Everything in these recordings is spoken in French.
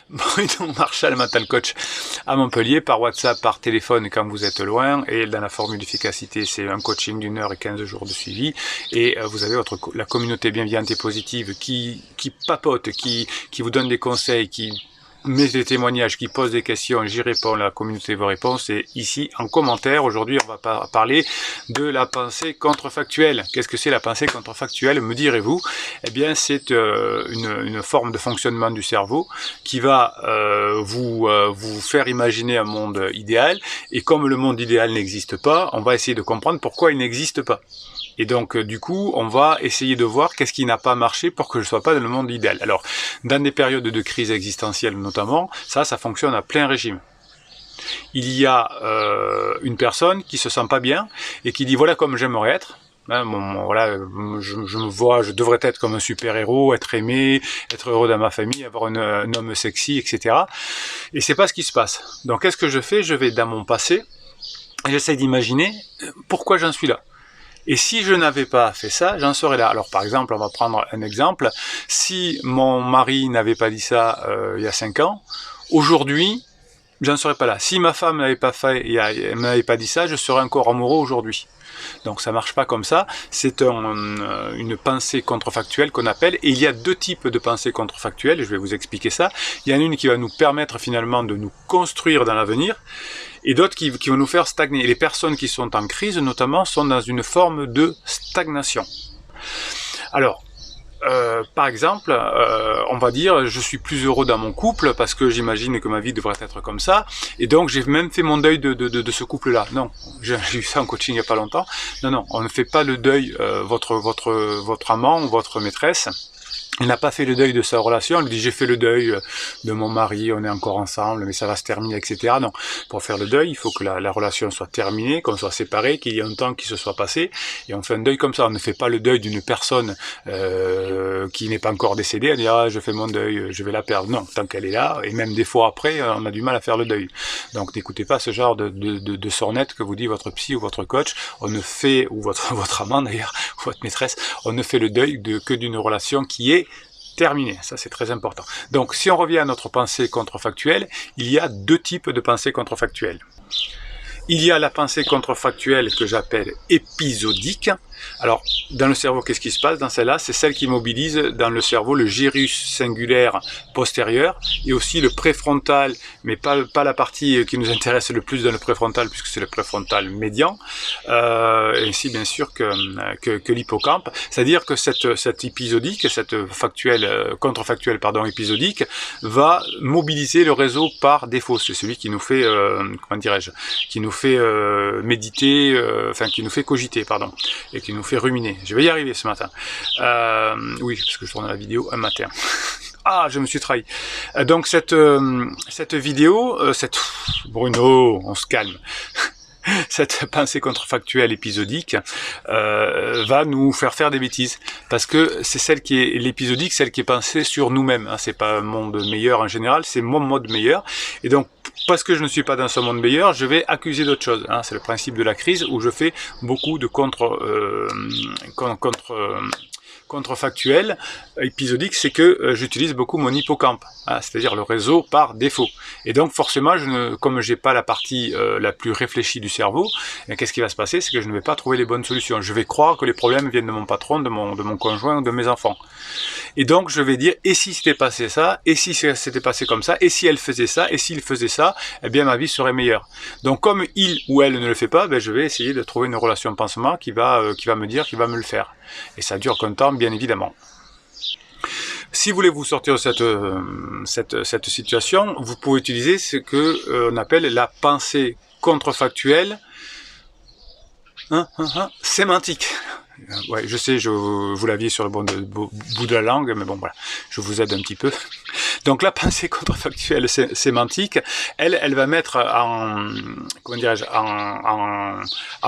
Bruno Marchal, mental coach à Montpellier, par WhatsApp, par téléphone quand vous êtes loin, et dans la formule d'efficacité, c'est un coaching d'1 heure et 15 jours de suivi, et vous avez la communauté bienveillante et positive qui papote, qui vous donne des conseils, qui met des témoignages, qui pose des questions, j'y réponds, la communauté vous répond, c'est ici en commentaire. Aujourd'hui, on va parler de la pensée contrefactuelle. Qu'est-ce que c'est la pensée contrefactuelle, me direz-vous? Eh bien, c'est une forme de fonctionnement du cerveau qui va vous faire imaginer un monde idéal, et comme le monde idéal n'existe pas, on va essayer de comprendre pourquoi il n'existe pas. Et donc, du coup, on va essayer de voir qu'est-ce qui n'a pas marché pour que je ne sois pas dans le monde idéal. Alors, dans des périodes de crise existentielle notamment, ça fonctionne à plein régime. Il y a une personne qui se sent pas bien et qui dit voilà comme j'aimerais être. Hein, voilà, je devrais être comme un super-héros, être aimé, être heureux dans ma famille, avoir un homme sexy, etc. Et c'est pas ce qui se passe. Donc, qu'est-ce que je fais? Je vais dans mon passé et j'essaie d'imaginer pourquoi j'en suis là. Et si je n'avais pas fait ça, j'en serais là. Alors par exemple, on va prendre un exemple. Si mon mari n'avait pas dit ça il y a 5 ans, aujourd'hui, j'en serais pas là. Si ma femme n'avait pas dit ça, je serais encore amoureux aujourd'hui. Donc ça marche pas comme ça. C'est une pensée contrefactuelle qu'on appelle. Et il y a 2 types de pensées contrefactuelles. Je vais vous expliquer ça. Il y en a une qui va nous permettre finalement de nous construire dans l'avenir, et d'autres qui vont nous faire stagner. Et les personnes qui sont en crise, notamment, sont dans une forme de stagnation. Alors, par exemple, on va dire, je suis plus heureux dans mon couple parce que j'imagine que ma vie devrait être comme ça, et donc j'ai même fait mon deuil de ce couple-là. Non, j'ai eu ça en coaching il n'y a pas longtemps. Non, on ne fait pas le deuil, votre amant ou votre maîtresse. Il n'a pas fait le deuil de sa relation, il dit j'ai fait le deuil de mon mari, on est encore ensemble, mais ça va se terminer, etc. Non, pour faire le deuil, il faut que la relation soit terminée, qu'on soit séparés, qu'il y ait un temps qui se soit passé, et on fait un deuil comme ça. On ne fait pas le deuil d'une personne qui n'est pas encore décédée, on dit ah je fais mon deuil, je vais la perdre. Non, tant qu'elle est là, et même des fois après, on a du mal à faire le deuil. Donc n'écoutez pas ce genre de sornette que vous dit votre psy ou votre coach. On ne fait, ou votre amant d'ailleurs, ou votre maîtresse, on ne fait le deuil que d'une relation qui est terminé, ça c'est très important. Donc si on revient à notre pensée contrefactuelle, il y a 2 types de pensées contrefactuelles. Il y a la pensée contrefactuelle que j'appelle épisodique. Alors, dans le cerveau, qu'est-ce qui se passe dans celle-là? C'est celle qui mobilise dans le cerveau le gyrus singulaire postérieur et aussi le préfrontal, mais pas la partie qui nous intéresse le plus dans le préfrontal, puisque c'est le préfrontal médian, ainsi bien sûr que l'hippocampe. C'est-à-dire que cette épisodique, cette contrefactuelle épisodique, va mobiliser le réseau par défaut. C'est celui qui nous fait, comment dirais-je, qui nous fait méditer, qui nous fait cogiter, pardon, et qui nous fait ruminer. Je vais y arriver ce matin. Oui, parce que je tourne la vidéo un matin. Ah, je me suis trahi. Donc cette vidéo, Bruno, on se calme. Cette pensée contrefactuelle épisodique va nous faire des bêtises, parce que c'est celle qui est l'épisodique, celle qui est pensée sur nous-mêmes. Hein. C'est pas un monde meilleur en général, c'est mon mode meilleur. Et donc, parce que je ne suis pas dans ce monde meilleur, je vais accuser d'autres choses. Hein. C'est le principe de la crise où je fais beaucoup de contrefactuel épisodique, c'est que j'utilise beaucoup mon hippocampe, hein, c'est-à-dire le réseau par défaut. Et donc forcément, comme j'ai pas la partie la plus réfléchie du cerveau, qu'est-ce qui va se passer? C'est que je ne vais pas trouver les bonnes solutions. Je vais croire que les problèmes viennent de mon patron, de mon conjoint ou de mes enfants. Et donc je vais dire, et si c'était passé ça, et si c'était passé comme ça, et si elle faisait ça, et s'il faisait ça, eh bien ma vie serait meilleure. Donc comme il ou elle ne le fait pas, je vais essayer de trouver une relation pansement qui va me dire, qui va me le faire. Et ça dure qu'un temps, bien évidemment. Si vous voulez vous sortir de cette situation, vous pouvez utiliser ce que on appelle la pensée contrefactuelle sémantique. Ouais, je sais, vous l'aviez sur le bout de la langue, mais bon, voilà, je vous aide un petit peu. Donc la pensée contrefactuelle sémantique, elle va mettre en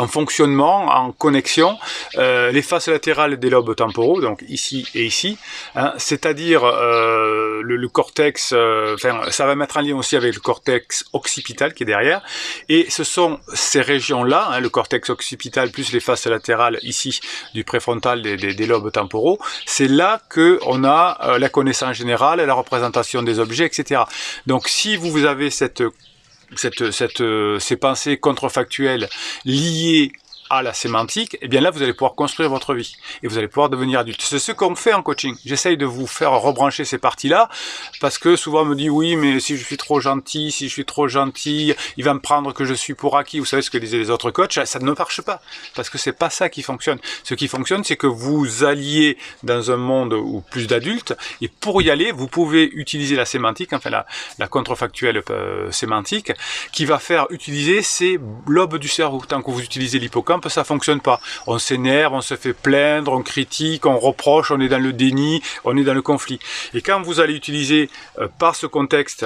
fonctionnement, en connexion, les faces latérales des lobes temporaux, donc ici et ici, hein, c'est-à-dire le cortex, ça va mettre en lien aussi avec le cortex occipital qui est derrière, et ce sont ces régions-là, hein, le cortex occipital plus les faces latérales ici, du préfrontal, des lobes temporaux. C'est là que on a la connaissance générale, la représentation des objets, etc. Donc si vous avez ces pensées contrefactuelles liées à la sémantique, et bien là vous allez pouvoir construire votre vie et vous allez pouvoir devenir adulte. C'est ce qu'on fait en coaching. J'essaye de vous faire rebrancher ces parties-là parce que souvent on me dit oui mais si je suis trop gentil, il va me prendre que je suis pour acquis. Vous savez ce que disaient les autres coachs, ça ne marche pas parce que c'est pas ça qui fonctionne. Ce qui fonctionne c'est que vous alliez dans un monde où plus d'adultes et pour y aller vous pouvez utiliser la sémantique, enfin la contrefactuelle sémantique qui va faire utiliser ces lobes du cerveau. Tant que vous utilisez l'hippocampe, ça fonctionne pas. On s'énerve, on se fait plaindre, on critique, on reproche, on est dans le déni, on est dans le conflit. Et quand vous allez utiliser par ce contexte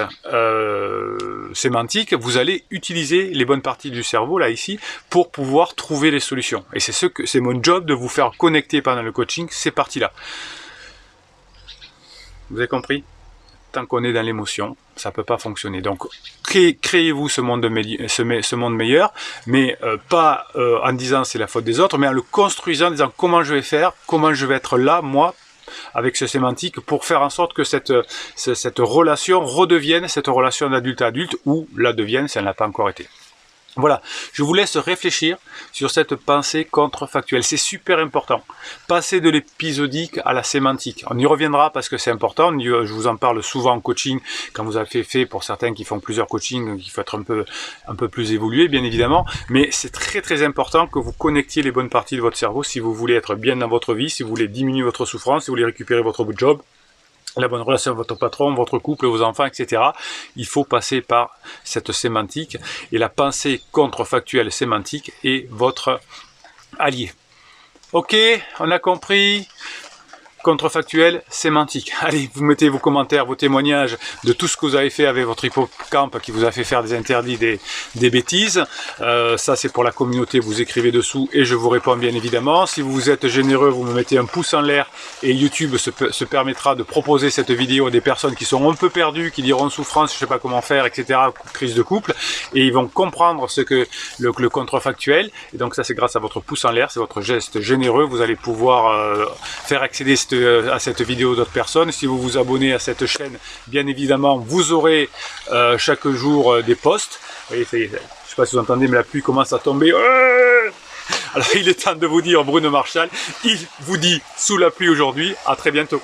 sémantique, vous allez utiliser les bonnes parties du cerveau là ici pour pouvoir trouver les solutions. Et c'est mon job de vous faire connecter pendant le coaching ces parties-là. Vous avez compris? Tant qu'on est dans l'émotion, ça peut pas fonctionner. Donc, créez-vous ce monde meilleur, mais pas en disant c'est la faute des autres, mais en le construisant, en disant comment je vais faire, comment je vais être là, moi, avec ce sémantique, pour faire en sorte que cette relation redevienne cette relation d'adulte à adulte, ou la devienne si elle n'a pas encore été. Voilà, je vous laisse réfléchir sur cette pensée contrefactuelle. C'est super important. Passer de l'épisodique à la sémantique. On y reviendra parce que c'est important. Je vous en parle souvent en coaching quand vous avez fait pour certains qui font plusieurs coachings, il faut être un peu plus évolué, bien évidemment. Mais c'est très très important que vous connectiez les bonnes parties de votre cerveau si vous voulez être bien dans votre vie, si vous voulez diminuer votre souffrance, si vous voulez récupérer votre job, la bonne relation avec votre patron, votre couple, vos enfants, etc. Il faut passer par cette sémantique et la pensée contrefactuelle sémantique est votre allié. Ok, on a compris. Contrefactuel, sémantique. Allez, vous mettez vos commentaires, vos témoignages de tout ce que vous avez fait avec votre hippocampe qui vous a fait faire des interdits, des bêtises. Ça, c'est pour la communauté, vous écrivez dessous et je vous réponds bien évidemment. Si vous êtes généreux, vous me mettez un pouce en l'air et YouTube se permettra de proposer cette vidéo à des personnes qui sont un peu perdues, qui diront souffrance, je sais pas comment faire, etc., crise de couple, et ils vont comprendre ce que le contrefactuel. Et donc ça, c'est grâce à votre pouce en l'air, c'est votre geste généreux, vous allez pouvoir faire accéder à cette vidéo d'autres personnes. Si vous vous abonnez à cette chaîne, bien évidemment, vous aurez chaque jour des posts. Vous voyez, je ne sais pas si vous entendez, mais la pluie commence à tomber. Alors, il est temps de vous dire, Bruno Marchal, il vous dit sous la pluie aujourd'hui, à très bientôt.